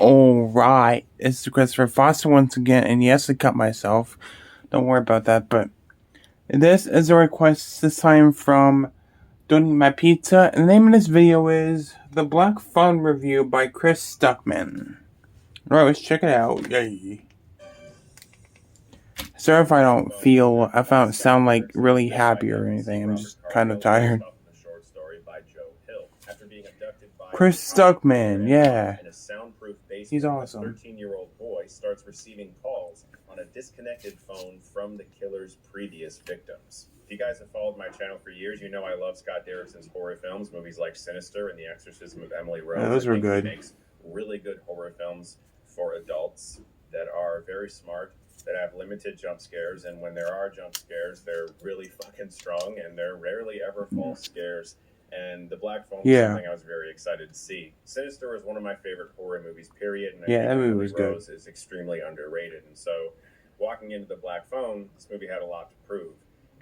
Alright, it's Christopher Foster once again, and yes, I cut myself. Don't worry about that, but this is a request this time from Don't Eat My Pizza, and the name of this video is The Black Phone Review by Chris Stuckman. Alright, let's check it out. Yay. Sorry if I don't sound like really happy or anything, I'm just kind of tired. Chris Stuckman, yeah. In a soundproof basement, He's awesome. A 13-year-old boy starts receiving calls on a disconnected phone from the killer's previous victims. If you guys have followed my channel for years, you know I love Scott Derrickson's horror films, movies like Sinister and The Exorcism of Emily Rose. Yeah, those were good. He makes really good horror films for adults that are very smart, that have limited jump scares, and when there are jump scares, they're really fucking strong, and they're rarely ever false scares. And The Black Phone was something I was very excited to see. Sinister is one of my favorite horror movies, period. And I think that movie was good. Rose is extremely underrated. And so, walking into The Black Phone, this movie had a lot to prove.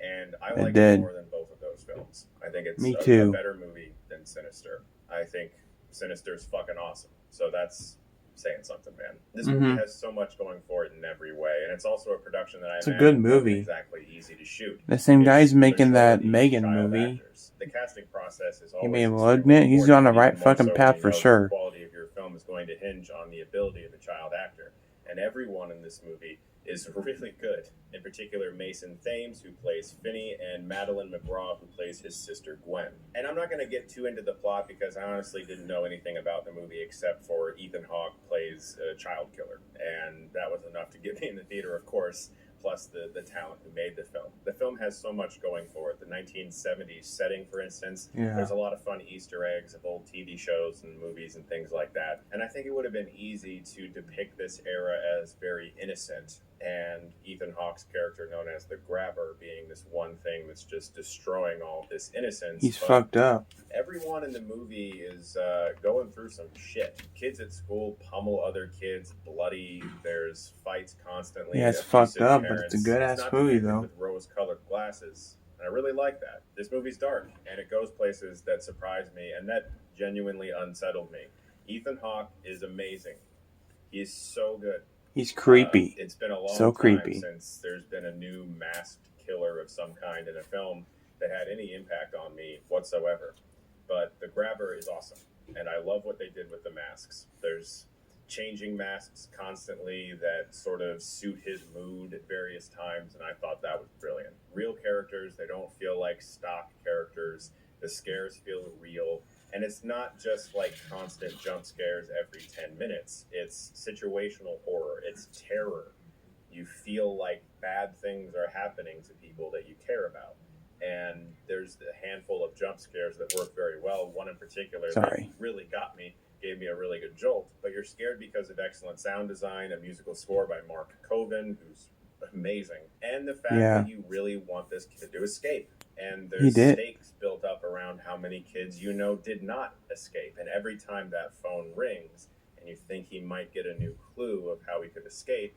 And I like it more than both of those films. I think it's a better movie than Sinister. I think Sinister's fucking awesome. So that's saying something, man. This movie has so much going for it in every way, and it's also a production that a good movie. Exactly easy to shoot. The same guy's making that Megan movie. The casting process is always. He may admit he's on the right fucking path for sure. The quality of your film is going to hinge on the ability of the child actor, and everyone in this movie is really good. In particular, Mason Thames, who plays Finney, and Madeline McGraw, who plays his sister Gwen. And I'm not going to get too into the plot because I honestly didn't know anything about the movie except for Ethan Hawke plays a child killer. And that was enough to get me in the theater, of course, plus the talent who made the film. The film has so much going for it. The 1970s setting, for instance, there's a lot of fun Easter eggs of old TV shows and movies and things like that. And I think it would have been easy to depict this era as very innocent, and Ethan Hawke's character, known as the Grabber, being this one thing that's just destroying all of this innocence. He's fucked up. Everyone in the movie is going through some shit. Kids at school pummel other kids, bloody. There's fights constantly. Yeah, it's fucked up, but it's a good-ass movie, though. With rose-colored glasses, and I really like that. This movie's dark, and it goes places that surprise me, and that genuinely unsettled me. Ethan Hawke is amazing. He's so good. He's creepy. It's been a long time since there's been a new masked killer of some kind in a film that had any impact on me whatsoever. But The Grabber is awesome, and I love what they did with the masks. There's changing masks constantly that sort of suit his mood at various times, and I thought that was brilliant. Real characters, they don't feel like stock characters. The scares feel real. And it's not just like constant jump scares every 10 minutes. It's situational horror. It's terror. You feel like bad things are happening to people that you care about. And there's a handful of jump scares that work very well. One in particular that really got me, gave me a really good jolt. But you're scared because of excellent sound design, a musical score by Mark Coven, who's amazing. And the fact that you really want this kid to escape. And there's stakes built up around how many kids you know did not escape. And every time that phone rings and you think he might get a new clue of how he could escape,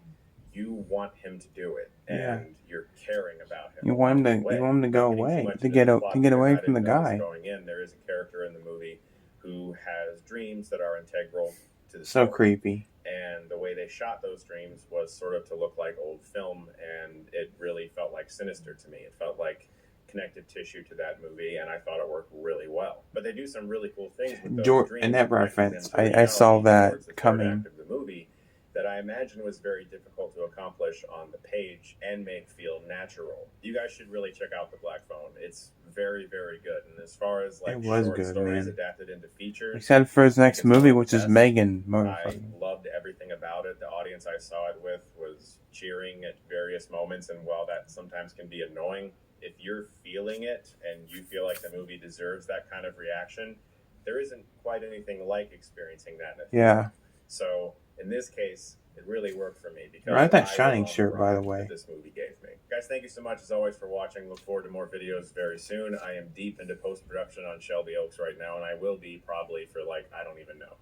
you want him to do it. And you're caring about him. You want him to go away, to get away from the guy. Going in, there is a character in the movie who has dreams that are integral to the story. So creepy. And the way they shot those dreams was sort of to look like old film, and it really felt like Sinister to me. It felt like connective tissue to that movie, and I thought it worked really well. But they do some really cool things with those dreams. In that reference, I saw that coming. The movie that I imagine was very difficult to accomplish on the page and make feel natural. You guys should really check out The Black Phone. It's very, very good. And as far as like short stories adapted into features, except for his next movie, which is Megan. I loved everything about it. The audience I saw it with was cheering at various moments, and while that sometimes can be annoying, if you're feeling it and you feel like the movie deserves that kind of reaction, there isn't quite anything like experiencing that in a theater. So in this case, it really worked for me because I like that Shining shirt, by the way. This movie gave me. Guys, thank you so much as always for watching. Look forward to more videos very soon. I am deep into post-production on Shelby Oaks right now, and I will be probably for I don't even know,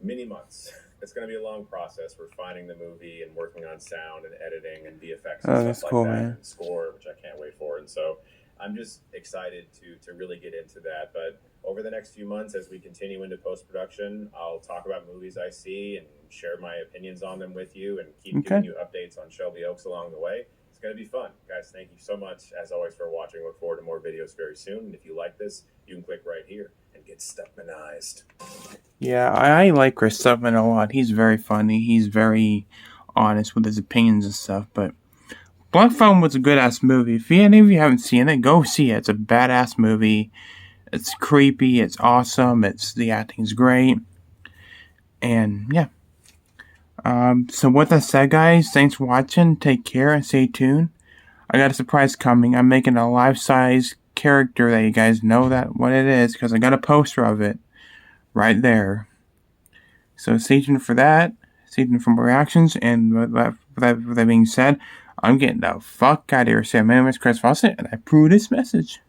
many months. It's going to be a long process. We're finding the movie and working on sound and editing and VFX and stuff like that, and score, which I can't wait for. And so I'm just excited to really get into that. But over the next few months, as we continue into post production, I'll talk about movies I see and share my opinions on them with you, and keep Okay. giving you updates on Shelby Oaks along the way. It's going to be fun, guys. Thank you so much, as always, for watching. Look forward to more videos very soon. And if you like this, you can click right here and get stuckmanized. Yeah, I like Chris Stuckman a lot. He's very funny. He's very honest with his opinions and stuff. But Black Phone was a good ass movie. If any of you haven't seen it, go see it. It's a badass movie. It's creepy. It's awesome. The acting's great. And yeah. So with that said, guys, thanks for watching. Take care and stay tuned. I got a surprise coming. I'm making a life-size character that you guys know that what it is, because I got a poster of it right there. So stay tuned for that. Stay tuned for more reactions. And with that being said, I'm getting the fuck out of here. So my name is Chris Fawcett, and I approve this message.